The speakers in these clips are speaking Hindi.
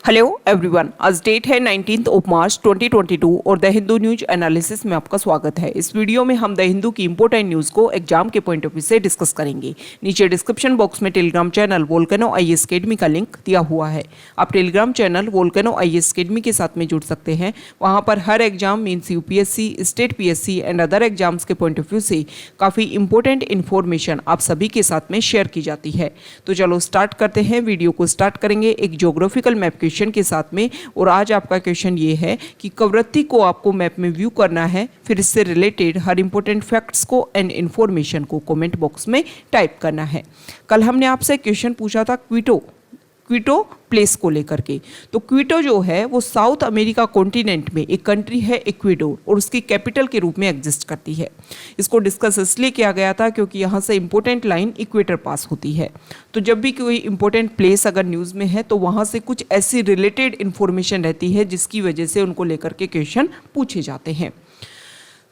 हेलो एवरीवन, आज डेट है 19 मार्च 2022 और द हिंदू न्यूज एनालिसिस में आपका स्वागत है। इस वीडियो में हम द हिंदू की इंपॉर्टेंट न्यूज़ को एग्जाम के पॉइंट ऑफ व्यू से डिस्कस करेंगे। नीचे डिस्क्रिप्शन बॉक्स में Telegram channel Volcano IAS academy का लिंक दिया हुआ है। आप Telegram channel Volcano IAS academy के साथ में जुड़ सकते हैं। वहाँ पर हर exam means UPSC, state PSC and other exams के पॉइंट ऑफ व्यू से काफ़ी इंपॉर्टेंट इन्फॉर्मेशन आप सभी के साथ में शेयर की जाती है। तो चलो स्टार्ट करते हैं। वीडियो को स्टार्ट करेंगे एक ज्योग्राफिकल मैप क्वेश्चन के साथ में। और आज आपका क्वेश्चन ये है कि कवरत्ती को आपको मैप में व्यू करना है, फिर इससे रिलेटेड हर इंपॉर्टेंट फैक्ट्स को एंड इंफॉर्मेशन को कमेंट बॉक्स में टाइप करना है। कल हमने आपसे क्वेश्चन पूछा था क्विटो प्लेस को लेकर के। तो क्विटो जो है वो साउथ अमेरिका कॉन्टिनेंट में एक कंट्री है इक्वेडोर, और उसकी कैपिटल के रूप में एग्जिस्ट करती है। इसको डिस्कस इसलिए किया गया था क्योंकि यहाँ से इंपॉर्टेंट लाइन इक्वेटर पास होती है। तो जब भी कोई इंपॉर्टेंट प्लेस अगर न्यूज़ में है तो वहाँ से कुछ ऐसी रिलेटेड इन्फॉर्मेशन रहती है जिसकी वजह से उनको लेकर के क्वेश्चन पूछे जाते हैं।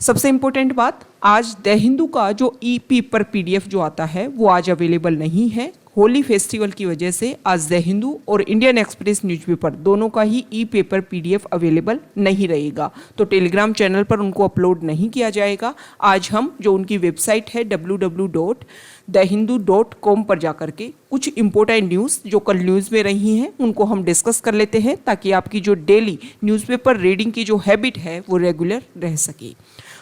सबसे इंपॉर्टेंट बात, आज द हिंदू का जो ई पेपर PDF जो आता है वो आज अवेलेबल नहीं है। होली फेस्टिवल की वजह से आज द हिंदू और इंडियन एक्सप्रेस न्यूज़पेपर दोनों का ही ई पेपर PDF अवेलेबल नहीं रहेगा। तो टेलीग्राम चैनल पर उनको अपलोड नहीं किया जाएगा। आज हम जो उनकी वेबसाइट है www.thehindu.com पर जाकर के कुछ इंपॉर्टेंट न्यूज़ जो कल न्यूज़ में रही हैं उनको हम डिस्कस कर लेते हैं, ताकि आपकी जो डेली न्यूज़पेपर रीडिंग की जो हैबिट है वो रेगुलर रह सके।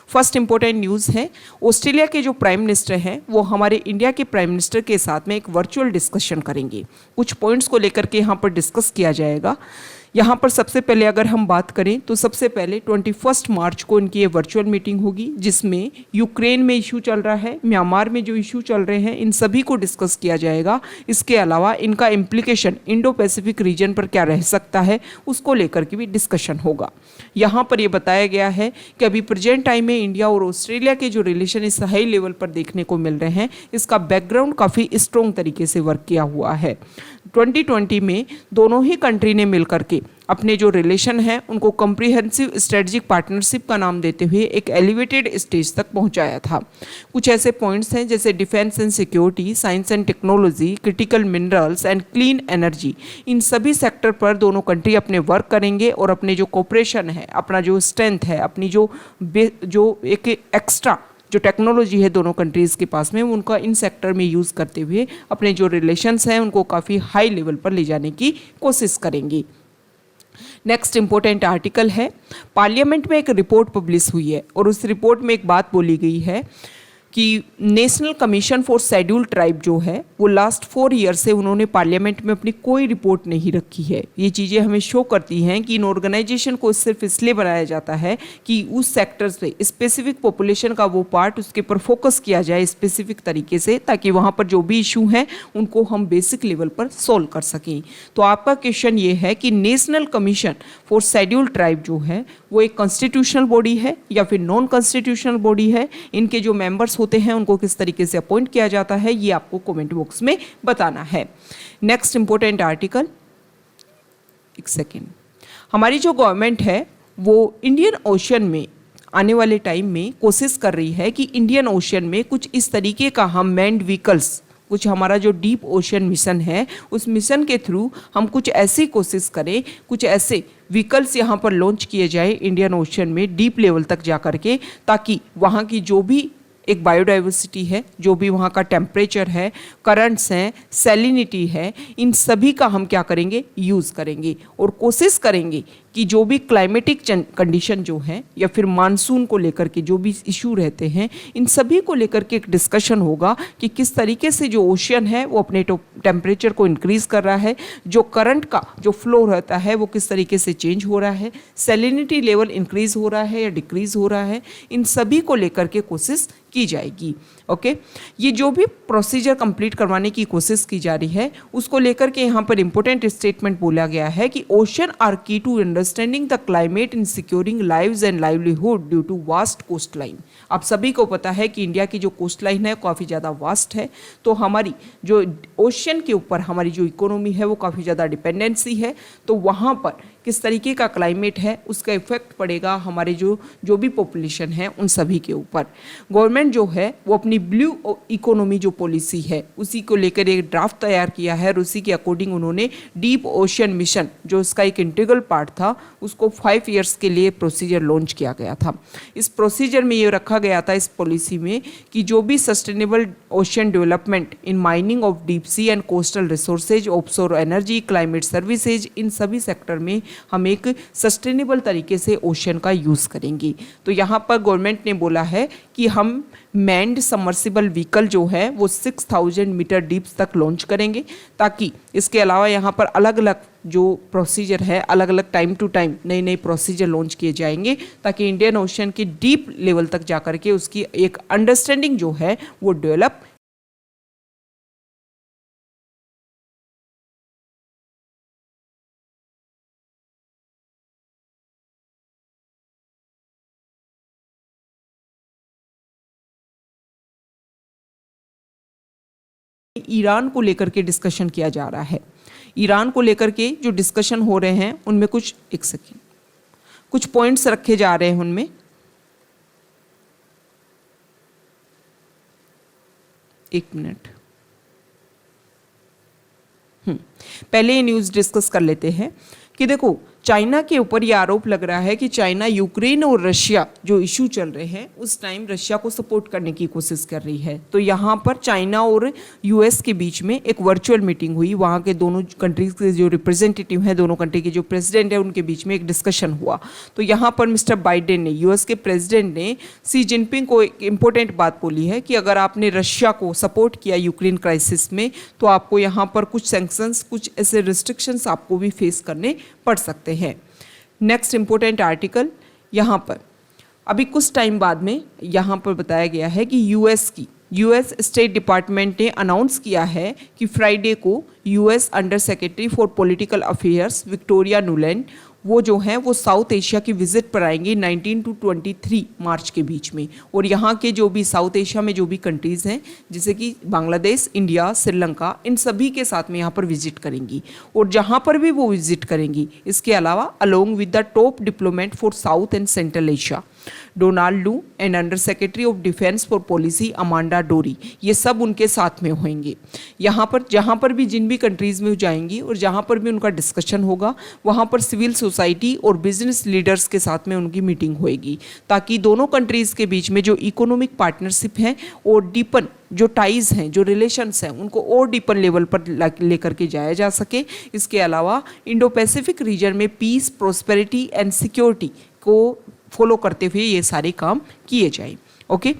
फर्स्ट इंपॉर्टेंट न्यूज़ है, ऑस्ट्रेलिया के जो प्राइम मिनिस्टर हैं वो हमारे इंडिया के प्राइम मिनिस्टर के साथ में एक वर्चुअल डिस्कशन करेंगे। कुछ पॉइंट्स को लेकर के यहाँ पर डिस्कस किया जाएगा। यहाँ पर सबसे पहले अगर हम बात करें तो सबसे पहले 21 मार्च को इनकी ये वर्चुअल मीटिंग होगी, जिसमें यूक्रेन में इशू चल रहा है, म्यांमार में जो इशू चल रहे हैं, इन सभी को डिस्कस किया जाएगा। इसके अलावा इनका इम्प्लीकेशन इंडो पैसिफिक रीजन पर क्या रह सकता है उसको लेकर के भी डिस्कशन होगा। यहाँ पर यह बताया गया है कि अभी प्रेजेंट टाइम में इंडिया और ऑस्ट्रेलिया के जो रिलेशन इस हाई लेवल पर देखने को मिल रहे हैं, इसका बैकग्राउंड काफ़ी स्ट्रॉन्ग तरीके से वर्क किया हुआ है। 2020 में दोनों ही कंट्री ने मिलकर के अपने जो रिलेशन है उनको कॉम्प्रिहेंसिव स्ट्रेटजिक पार्टनरशिप का नाम देते हुए एक एलिवेटेड स्टेज तक पहुंचाया था। कुछ ऐसे पॉइंट्स हैं जैसे defence and security, science and technology, critical minerals and clean energy. इन सभी सेक्टर पर दोनों कंट्री अपने वर्क करेंगे और अपने जो कोऑपरेशन है, अपना जो स्ट्रेंथ है, अपनी जो एक एक्स्ट्रा जो टेक्नोलॉजी है दोनों कंट्रीज़ के पास में, उनका इन सेक्टर में यूज़ करते हुए अपने जो रिलेशंस हैं उनको काफ़ी हाई लेवल पर ले जाने की कोशिश करेंगी। नेक्स्ट इंपॉर्टेंट आर्टिकल है, पार्लियामेंट में एक रिपोर्ट पब्लिश हुई है और उस रिपोर्ट में एक बात बोली गई है कि national commission for scheduled tribe जो है वो लास्ट 4 ईयर से उन्होंने पार्लियामेंट में अपनी कोई रिपोर्ट नहीं रखी है। ये चीज़ें हमें शो करती हैं कि इन ऑर्गेनाइजेशन को सिर्फ इसलिए बनाया जाता है कि उस सेक्टर से स्पेसिफिक पॉपुलेशन का वो पार्ट उसके पर फोकस किया जाए स्पेसिफिक तरीके से, ताकि वहाँ पर जो भी इशू हैं उनको हम बेसिक लेवल पर सॉल्व कर सकें। तो आपका क्वेश्चन ये है कि national commission for scheduled tribe जो है वो एक कॉन्स्टिट्यूशनल बॉडी है या फिर नॉन कॉन्स्टिट्यूशनल बॉडी है, इनके जो मेंबर्स होते हैं उनको किस तरीके से अपॉइंट किया जाता है, ये आपको कमेंट बॉक्स में बताना है। नेक्स्ट इंपॉर्टेंट आर्टिकल, एक सेकेंड, हमारी जो गवर्नमेंट है वो इंडियन ओशन में आने वाले टाइम में कोशिश कर रही है कि इंडियन ओशन में कुछ इस तरीके का हम मैन्ड व्हीकल्स, कुछ हमारा जो डीप ओशन मिशन है उस मिशन के थ्रू हम कुछ ऐसी कोशिश करें, कुछ ऐसे व्हीकल्स यहाँ पर लॉन्च किए जाए इंडियन ओशन में डीप लेवल तक जा कर के, ताकि वहाँ की जो भी एक बायोडाइवर्सिटी है, जो भी वहाँ का टेम्परेचर है, करंट्स हैं, सैलिनिटी है, इन सभी का हम क्या करेंगे, यूज़ करेंगे और कोशिश करेंगे कि जो भी क्लाइमेटिक कंडीशन जो है या फिर मानसून को लेकर के जो भी इशू रहते हैं, इन सभी को लेकर के एक डिस्कशन होगा कि किस तरीके से जो ओशियन है वो अपने टेम्परेचर को इंक्रीज़ कर रहा है, जो करंट का जो फ्लो रहता है वो किस तरीके से चेंज हो रहा है, सैलिनिटी लेवल इंक्रीज़ हो रहा है या डिक्रीज़ हो रहा है, इन सभी को लेकर के कोशिश की जाएगी। ओके, ये जो भी प्रोसीजर कंप्लीट करवाने की कोशिश की जा रही है उसको लेकर के यहाँ पर इंपॉर्टेंट स्टेटमेंट बोला गया है कि ocean are key to understanding the climate in securing lives and livelihood due to vast coast line. आप सभी को पता है कि इंडिया की जो कोस्ट लाइन है काफ़ी ज़्यादा वास्ट है, तो हमारी जो ओशन के ऊपर हमारी जो इकोनॉमी है वो काफ़ी ज़्यादा डिपेंडेंसी है। तो वहाँ पर किस तरीके का क्लाइमेट है, उसका इफेक्ट पड़ेगा हमारे जो भी पॉपुलेशन है उन सभी के ऊपर। गवर्नमेंट जो है वो अपनी ब्लू इकोनॉमी जो पॉलिसी है उसी को लेकर एक ड्राफ्ट तैयार किया है और उसी के अकॉर्डिंग उन्होंने डीप ओशन मिशन जो इसका एक इंटीग्रल पार्ट था उसको 5 ईयर्स के लिए प्रोसीजर लॉन्च किया गया था। इस प्रोसीजर में ये रखा गया था इस पॉलिसी में कि जो भी sustainable ocean development in mining of deep sea and coastal resources, offshore energy, climate services, इन सभी सेक्टर में हम एक सस्टेनेबल तरीके से ओशन का यूज़ करेंगे। तो यहाँ पर गवर्नमेंट ने बोला है कि हम मैन्ड सबमर्सिबल व्हीकल जो है वो 6000 मीटर डीप तक लॉन्च करेंगे, ताकि इसके अलावा यहाँ पर अलग अलग जो प्रोसीजर है, अलग अलग टाइम टू टाइम नए नए प्रोसीजर लॉन्च किए जाएंगे, ताकि इंडियन ओशन के डीप लेवल तक जाकर के उसकी एक अंडरस्टैंडिंग जो है वो डेवलप। ईरान को लेकर के डिस्कशन किया जा रहा है। ईरान को लेकर के जो डिस्कशन हो रहे हैं उनमें कुछ पॉइंट्स रखे जा रहे हैं। उनमें एक मिनट, पहले ये न्यूज़ डिस्कस कर लेते हैं कि देखो चाइना के ऊपर ये आरोप लग रहा है कि चाइना यूक्रेन और रशिया जो इशू चल रहे हैं उस टाइम रशिया को सपोर्ट करने की कोशिश कर रही है। तो यहाँ पर चाइना और यूएस के बीच में एक वर्चुअल मीटिंग हुई। वहाँ के दोनों कंट्रीज के जो रिप्रेजेंटेटिव हैं, दोनों कंट्री के जो प्रेसिडेंट है, उनके बीच में एक डिस्कशन हुआ। तो यहाँ पर मिस्टर बाइडेन ने, यूएस के प्रेसिडेंट ने सी जिनपिंग को एक इम्पोर्टेंट बात बोली है कि अगर आपने रशिया को सपोर्ट किया यूक्रेन क्राइसिस में तो आपको यहाँ पर कुछ सैंक्शंस, कुछ ऐसे रिस्ट्रिक्शंस आपको भी फेस करने पड़ सकते हैं। नेक्स्ट इंपॉर्टेंट आर्टिकल, यहाँ पर अभी कुछ टाइम बाद में यहाँ पर बताया गया है कि यूएस स्टेट डिपार्टमेंट ने अनाउंस किया है कि फ्राइडे को US under secretary for political affairs Victoria Nuland वो जो हैं वो साउथ एशिया की विजिट पर आएंगे 19 to 23 मार्च के बीच में। और यहाँ के जो भी साउथ एशिया में जो भी कंट्रीज़ हैं जैसे कि बांग्लादेश, इंडिया, श्रीलंका, इन सभी के साथ में यहाँ पर विजिट करेंगी। और जहाँ पर भी वो विजिट करेंगी, इसके अलावा along with the top diplomat for south and central Asia Donald लू and under secretary of defence for policy Amanda डोरी, ये सब उनके साथ में होंगे। यहाँ पर जहाँ पर भी जिन भी कंट्रीज़ में जाएंगी और जहाँ पर भी उनका डिस्कशन होगा वहाँ पर सिविल सोसाइटी और बिजनेस लीडर्स के साथ में उनकी मीटिंग होएगी, ताकि दोनों कंट्रीज़ के बीच में जो इकोनॉमिक पार्टनरशिप है और डीपन जो टाइज हैं, जो रिलेशंस हैं, उनको और डीपन लेवल पर लेकर के जाया जा सके। इसके अलावा इंडो पैसिफिक रीजन में पीस, प्रोस्पेरिटी एंड सिक्योरिटी को फॉलो करते हुए ये सारे काम किए जाए। ओके,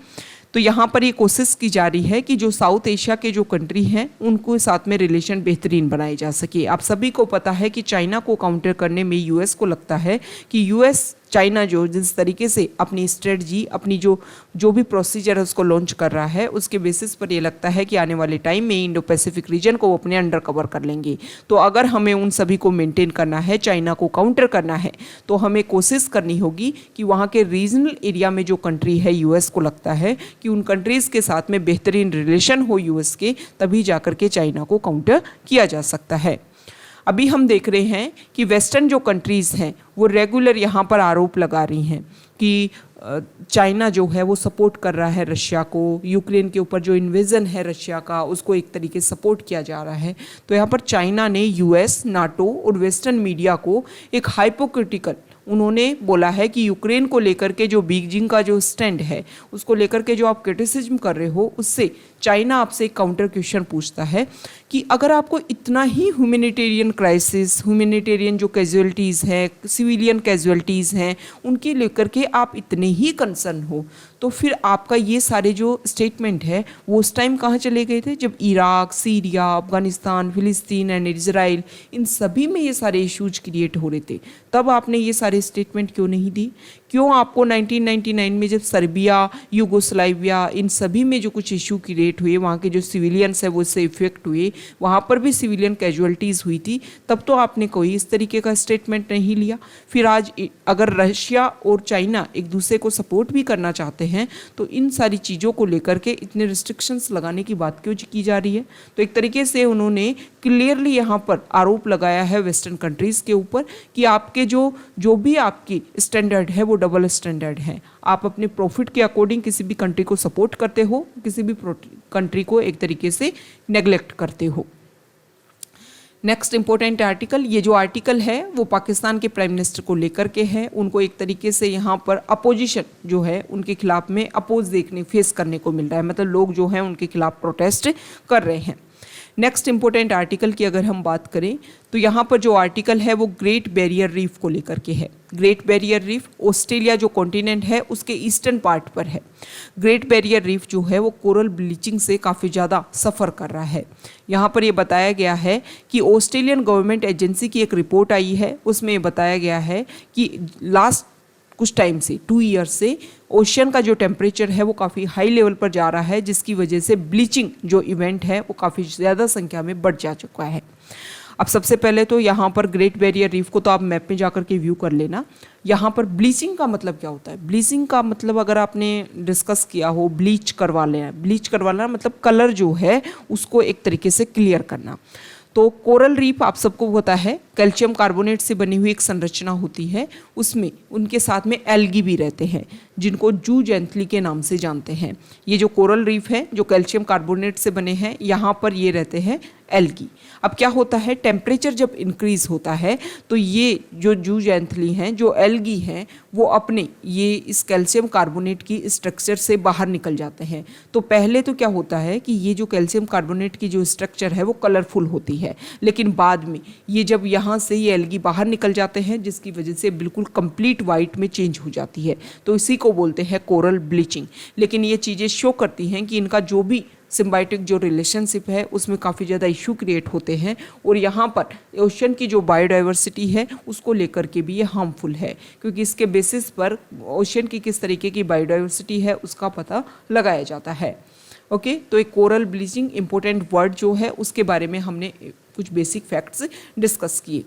तो यहाँ पर ये कोशिश की जा रही है कि जो साउथ एशिया के जो कंट्री हैं उनको साथ में रिलेशन बेहतरीन बनाए जा सके। आप सभी को पता है कि चाइना को काउंटर करने में यूएस को लगता है कि यूएस चाइना जो जिस तरीके से अपनी स्ट्रेटजी, अपनी जो भी प्रोसीजर है उसको लॉन्च कर रहा है, उसके बेसिस पर ये लगता है कि आने वाले टाइम में इंडो पैसिफिक रीजन को वो अपने अंडर कवर कर लेंगे। तो अगर हमें उन सभी को मेंटेन करना है, चाइना को काउंटर करना है, तो हमें कोशिश करनी होगी कि वहाँ के रीजनल एरिया में जो कंट्री है, यूएस को लगता है कि उन कंट्रीज़ के साथ में बेहतरीन रिलेशन हो यूएस के, तभी जाकर के चाइना को काउंटर किया जा सकता है। अभी हम देख रहे हैं कि वेस्टर्न जो कंट्रीज़ हैं वो रेगुलर यहाँ पर आरोप लगा रही हैं कि चाइना जो है वो सपोर्ट कर रहा है रशिया को, यूक्रेन के ऊपर जो इन्वेजन है रशिया का उसको एक तरीके से सपोर्ट किया जा रहा है। तो यहाँ पर चाइना ने यूएस, नाटो और वेस्टर्न मीडिया को एक हाइपोक्रिटिकल उन्होंने बोला है कि यूक्रेन को लेकर के जो बीजिंग का जो स्टैंड है उसको लेकर के जो आप क्रिटिसिज्म कर रहे हो, उससे चाइना आपसे एक काउंटर क्वेश्चन पूछता है कि अगर आपको इतना ही ह्यूमैनिटेरियन क्राइसिस, ह्यूमैनिटेरियन जो कैजुअलिटीज़ हैं, सिविलियन कैजुअलिटीज़ हैं, उनके लेकर के आप इतने ही कंसर्न हो, तो फिर आपका ये सारे जो स्टेटमेंट है वो उस टाइम कहाँ चले गए थे जब इराक, सीरिया, अफगानिस्तान, फिलिस्तीन एंड इजराइल, इन सभी में ये सारे इश्यूज क्रिएट हो रहे थे, तब आपने ये सारे सारे स्टेटमेंट क्यों नहीं दिए? क्यों आपको 1999 में जब सर्बिया, यूगोस्लाविया, इन सभी में जो कुछ इशू क्रिएट हुए, वहाँ के जो सिविलियंस है वो इससे इफेक्ट हुए, वहाँ पर भी सिविलियन कैजुअलिटीज़ हुई थी, तब तो आपने कोई इस तरीके का स्टेटमेंट नहीं लिया। फिर आज अगर रशिया और चाइना एक दूसरे को सपोर्ट भी करना चाहते हैं तो इन सारी चीज़ों को लेकर के इतने रिस्ट्रिक्शंस लगाने की बात क्यों की जा रही है? तो एक तरीके से उन्होंने क्लियरली यहाँ पर आरोप लगाया है वेस्टर्न कंट्रीज़ के ऊपर कि आपके जो भी आपकी स्टैंडर्ड है वो डबल स्टैंडर्ड है। आप अपने प्रॉफिट के अकॉर्डिंग किसी भी कंट्री को सपोर्ट करते हो, किसी भी कंट्री को एक तरीके से नेग्लेक्ट करते हो। नेक्स्ट इंपॉर्टेंट आर्टिकल, ये जो आर्टिकल है वो पाकिस्तान के प्राइम मिनिस्टर को लेकर के है। उनको एक तरीके से यहाँ पर अपोजिशन जो है उनके खिलाफ में फेस करने को मिल रहा है, मतलब लोग जो हैं उनके खिलाफ प्रोटेस्ट कर रहे हैं। नेक्स्ट इंपॉर्टेंट आर्टिकल की अगर हम बात करें तो यहाँ पर जो आर्टिकल है वो ग्रेट बैरियर रीफ को लेकर के है। ग्रेट बैरियर रीफ ऑस्ट्रेलिया जो कॉन्टिनेंट है उसके ईस्टर्न पार्ट पर है। ग्रेट बैरियर रीफ जो है वो कोरल ब्लीचिंग से काफ़ी ज़्यादा सफ़र कर रहा है। यहाँ पर ये बताया गया है कि ऑस्ट्रेलियन गवर्नमेंट एजेंसी की एक रिपोर्ट आई है, उसमें बताया गया है कि लास्ट कुछ टाइम से 2 ईयर से ओशन का जो टेम्परेचर है वो काफ़ी हाई लेवल पर जा रहा है, जिसकी वजह से ब्लीचिंग जो इवेंट है वो काफ़ी ज़्यादा संख्या में बढ़ जा चुका है। अब सबसे पहले तो यहाँ पर ग्रेट बैरियर रीफ को तो आप मैप में जाकर के व्यू कर लेना। यहाँ पर ब्लीचिंग का मतलब क्या होता है? ब्लीचिंग का मतलब अगर आपने डिस्कस किया हो, ब्लीच करवा लेना। ब्लीच करवाना मतलब कलर जो है उसको एक तरीके से क्लियर करना। तो कोरल रीफ आप सबको पता है कैल्शियम कार्बोनेट से बनी हुई एक संरचना होती है, उसमें उनके साथ में एल्गी भी रहते हैं जिनको जूजेंथली के नाम से जानते हैं। ये जो कोरल रीफ है जो कैल्शियम कार्बोनेट से बने हैं, यहाँ पर ये रहते हैं एल्गी। अब क्या होता है, टेम्परेचर जब इंक्रीज होता है तो ये जो जूजेंथली हैं, जो एल्गी हैं, वो अपने ये इस कैल्शियम कार्बोनेट की स्ट्रक्चर से बाहर निकल जाते हैं। तो पहले तो क्या होता है कि ये जो कैल्शियम कार्बोनेट की जो स्ट्रक्चर है वो कलरफुल होती है, लेकिन बाद में ये जब यहाँ से ये एल्गी बाहर निकल जाते हैं जिसकी वजह से बिल्कुल कंप्लीट वाइट में चेंज हो जाती है, तो इसी को बोलते हैं कोरल ब्लीचिंग। लेकिन ये चीज़ें शो करती हैं कि इनका जो भी सिम्बायोटिक जो रिलेशनशिप है उसमें काफ़ी ज़्यादा इशू क्रिएट होते हैं, और यहाँ पर ओशन की जो बायोडाइवर्सिटी है उसको लेकर के भी ये हार्मफुल है, क्योंकि इसके बेसिस पर ओशन की किस तरीके की बायोडाइवर्सिटी है उसका पता लगाया जाता है। ओके, तो एक कोरल ब्लीचिंग इंपॉर्टेंट वर्ड जो है उसके बारे में हमने कुछ बेसिक फैक्ट्स डिस्कस किए।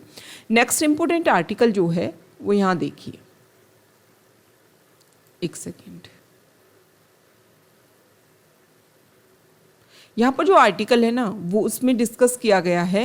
नेक्स्ट इंपॉर्टेंट आर्टिकल जो है वो यहाँ देखिए, एक सेकेंड। यहाँ पर जो आर्टिकल है ना वो उसमें डिस्कस किया गया है,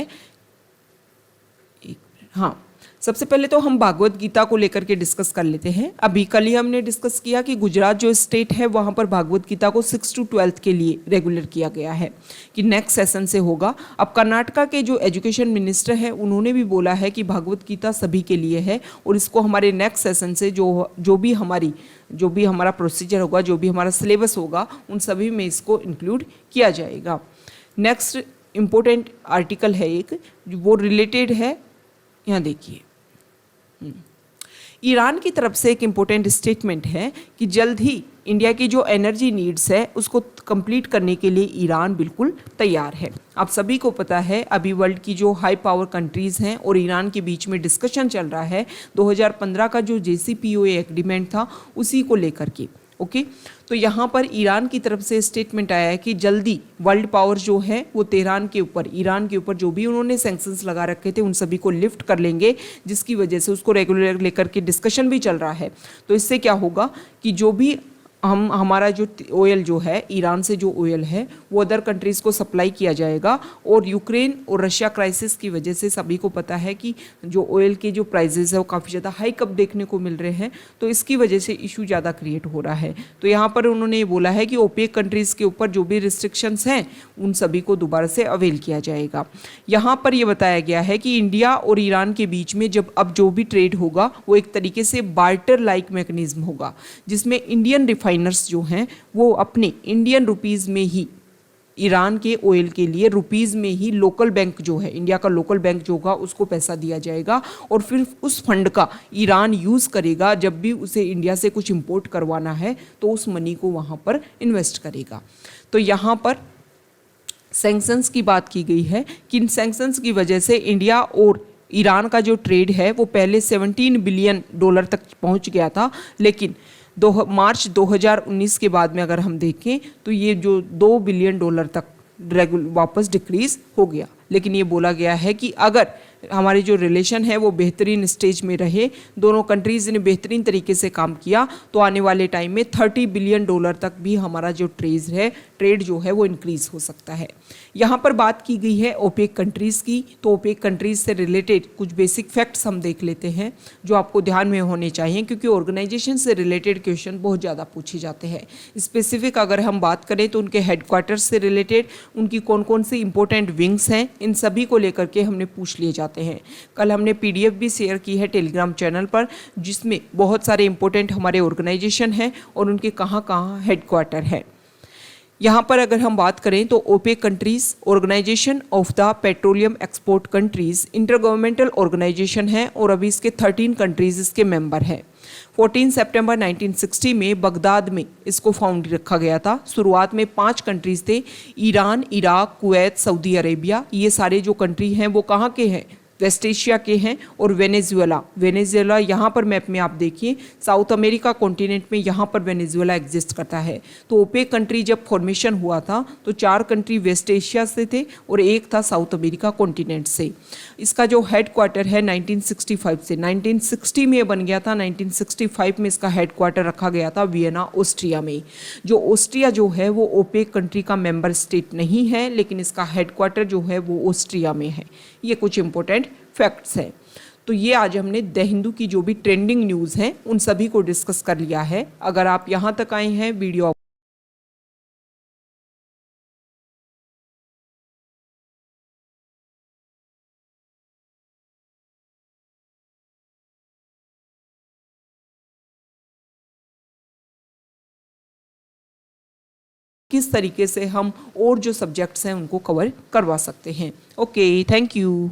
एक मिनट, हाँ, सबसे पहले तो हम भागवत गीता को लेकर के डिस्कस कर लेते हैं। अभी कल ही हमने डिस्कस किया कि गुजरात जो स्टेट है वहाँ पर भागवत गीता को 6 to 12th के लिए रेगुलर किया गया है कि नेक्स्ट सेशन से होगा। अब कर्नाटका के जो एजुकेशन मिनिस्टर है उन्होंने भी बोला है कि भागवत गीता सभी के लिए है, और इसको हमारे नेक्स्ट सेशन से जो भी हमारा प्रोसीजर होगा, जो भी हमारा सिलेबस होगा, उन सभी में इसको इंक्लूड किया जाएगा। नेक्स्ट इम्पोर्टेंट आर्टिकल है एक, वो रिलेटेड है, यहाँ देखिए, ईरान की तरफ से एक इम्पोर्टेंट स्टेटमेंट है कि जल्द ही इंडिया की जो एनर्जी नीड्स है उसको कंप्लीट करने के लिए ईरान बिल्कुल तैयार है। आप सभी को पता है अभी वर्ल्ड की जो हाई पावर कंट्रीज़ हैं और ईरान के बीच में डिस्कशन चल रहा है 2015 का जो JCPOA एग्रीमेंट था उसी को लेकर के। ओके, तो यहाँ पर ईरान की तरफ से स्टेटमेंट आया है कि जल्दी वर्ल्ड पावर जो है वो ईरान के ऊपर जो भी उन्होंने सैंक्शंस लगा रखे थे उन सभी को लिफ्ट कर लेंगे, जिसकी वजह से उसको रेगुलर लेकर के डिस्कशन भी चल रहा है। तो इससे क्या होगा कि जो भी हमारा जो ऑयल जो है, ईरान से जो ऑयल है वो अदर कंट्रीज़ को सप्लाई किया जाएगा, और यूक्रेन और रशिया क्राइसिस की वजह से सभी को पता है कि जो ऑयल के जो प्राइजेस है वो काफ़ी ज़्यादा हाइक अप देखने को मिल रहे हैं, तो इसकी वजह से इशू ज़्यादा क्रिएट हो रहा है। तो यहाँ पर उन्होंने ये बोला है कि ओपेक कंट्रीज़ के ऊपर जो भी रिस्ट्रिक्शंस हैं उन सभी को दोबारा से अवेल किया जाएगा। यहाँ पर यह बताया गया है कि इंडिया और ईरान के बीच में जब अब जो भी ट्रेड होगा वो एक तरीके से बार्टर लाइक मैकेनिज्म होगा, जिसमें इंडियन रिफाइनर्स जो हैं वो अपने इंडियन रुपीज़ में ही ईरान के ऑयल के लिए रुपीज़ में ही लोकल बैंक जो है, इंडिया का लोकल बैंक जो होगा उसको पैसा दिया जाएगा, और फिर उस फंड का ईरान यूज़ करेगा जब भी उसे इंडिया से कुछ इंपोर्ट करवाना है तो उस मनी को वहाँ पर इन्वेस्ट करेगा। तो यहाँ पर सैंक्शंस की बात की गई है कि इन सैंक्शंस की वजह से इंडिया और ईरान का जो ट्रेड है वो पहले 17 बिलियन डॉलर तक पहुंच गया था, लेकिन मार्च 2019 के बाद में अगर हम देखें तो ये जो 2 बिलियन डॉलर तक वापस डिक्रीज हो गया। लेकिन ये बोला गया है कि अगर हमारे जो रिलेशन है वो बेहतरीन स्टेज में रहे, दोनों कंट्रीज़ ने बेहतरीन तरीके से काम किया, तो आने वाले टाइम में 30 बिलियन डॉलर तक भी हमारा जो ट्रेड जो है वो इंक्रीज़ हो सकता है। यहाँ पर बात की गई है ओपेक कंट्रीज़ की, तो ओपेक कंट्रीज़ से रिलेटेड कुछ बेसिक फैक्ट्स हम देख लेते हैं जो आपको ध्यान में होने चाहिए, क्योंकि ऑर्गेनाइजेशन से रिलेटेड क्वेश्चन बहुत ज़्यादा पूछे जाते हैं। स्पेसिफिक अगर हम बात करें तो उनके हेडक्वार्टर्स से रिलेटेड उनकी कौन कौन सी इंपॉर्टेंट विंग्स हैं, इन सभी को लेकर के हमने पूछ लिए जाते हैं। कल हमने पीडीएफ भी शेयर की है टेलीग्राम चैनल पर, जिसमें बहुत सारे इंपॉर्टेंट हमारे ऑर्गेनाइजेशन हैं और उनके कहाँ कहाँ हेडक्वार्टर है। यहाँ पर अगर हम बात करें तो OPEC countries organization of the petroleum export countries intergovernmental organization है और अभी इसके 13 कंट्रीज इसके मेंबर हैं। 14 सितंबर 1960 में बगदाद में इसको फाउंड रखा गया था। शुरुआत में 5 कंट्रीज थे, Iran, Iraq, Kuwait, Saudi Arabia. ये सारे जो कंट्री हैं वो कहाँ के हैं, वेस्ट एशिया के हैं। और वेनेजुएला यहाँ पर मैप में आप देखिए साउथ अमेरिका कॉन्टिनेंट में यहाँ पर वेनेजुएला एग्जिस्ट करता है। तो ओपेक कंट्री जब फॉर्मेशन हुआ था तो 4 कंट्री वेस्ट एशिया से थे और एक था साउथ अमेरिका कॉन्टिनेंट से। इसका जो हेडक्वार्टर है 1965 से 1960 में बन गया था, 1965 में इसका हेडक्वार्टर रखा गया था वियना ऑस्ट्रिया में। जो ऑस्ट्रिया जो है वो ओपेक कंट्री का मेंबर स्टेट नहीं है, लेकिन इसका हेडक्वार्टर जो है वो ऑस्ट्रिया में है। ये कुछ इंपॉर्टेंट फैक्ट्स हैं। तो ये आज हमने द हिंदू की जो भी ट्रेंडिंग न्यूज़ हैं उन सभी को डिस्कस कर लिया है। अगर आप यहाँ तक आए हैं वीडियो किस तरीके से हम और जो सब्जेक्ट्स हैं उनको कवर करवा सकते हैं। Okay, thank you.